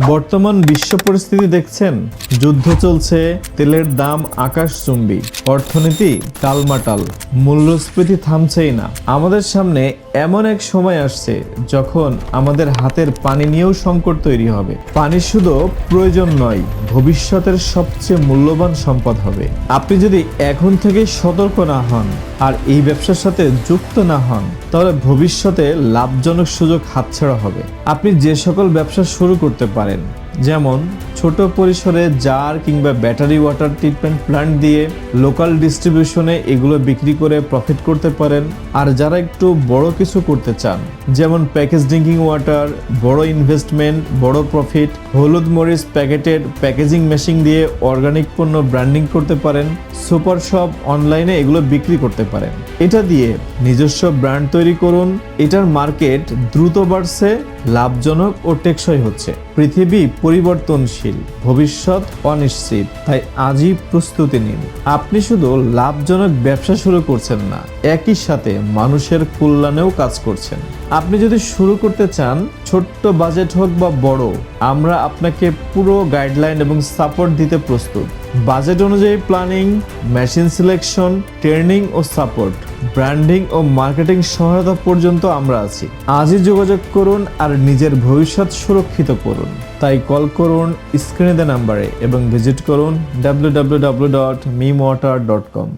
বর্তমান বিশ্ব পরিস্থিতি দেখছেন, যুদ্ধ চলছে, তেলের দাম আকাশচুম্বী, অর্থনীতি টালমাটাল, মূল্যস্ফীতি থামছেই না। আমাদের সামনে এমন এক সময় আসছে যখন আমাদের হাতের পানি নিয়েও সংকট তৈরি হবে। পানি শুধু প্রয়োজন নয়, ভবিষ্যতের সবচেয়ে মূল্যবান সম্পদ হবে। আপনি যদি এখন থেকে সতর্ক না হন আর এই ব্যবসার সাথে যুক্ত না হন, তাহলে ভবিষ্যতে লাভজনক সুযোগ হাতছাড়া হবে। আপনি যে সকল ব্যবসা শুরু করতে পারেন, যেমন ছোট পরিসরে জার কিংবা ব্যাটারি ওয়াটার ট্রিটমেন্ট প্ল্যান্ট দিয়ে লোকাল ডিস্ট্রিবিউশনে এগুলো বিক্রি করে প্রফিট করতে পারেন। আর যারা একটু বড় কিছু করতে চান, যেমন প্যাকেজ ড্রিঙ্কিং ওয়াটার, বড় ইনভেস্টমেন্ট, বড় প্রফিট, হলুদ মরিচ প্যাকেটেড প্যাকেজিং মেশিন দিয়ে অর্গানিক পণ্য ব্র্যান্ডিং করতে পারেন। সুপার শপ অনলাইনে এগুলো বিক্রি করতে পারেন। এটা দিয়ে নিজস্ব ব্র্যান্ড তৈরি করুন। এটার মার্কেট দ্রুত বাড়ছে, লাভজনক ও টেকসই হচ্ছে। পৃথিবী পরিবর্তনশীল, ভবিষ্যৎ অনিশ্চিত, তাই আজই প্রস্তুতি নিন। আপনি শুধু লাভজনক ব্যবসা শুরু করছেন না, একই সাথে মানুষের কল্যাণেও কাজ করছেন। আপনি যদি শুরু করতে চান, ছোট্ট বাজেট হোক বা বড়, আমরা আপনাকে পুরো গাইডলাইন এবং সাপোর্ট দিতে প্রস্তুত। বাজেট অনুযায়ী প্ল্যানিং, মেশিন সিলেকশন, ট্রেনিং ও সাপোর্ট, ব্র্যান্ডিং ও মার্কেটিং সহায়তা পর্যন্ত আমরা আছি। আজই যোগাযোগ করুন আর নিজের ভবিষ্যৎ সুরক্ষিত করুন। তাই কল করুন স্ক্রিনে দেওয়া নাম্বারে এবং ভিজিট করুন www.meemwater.com।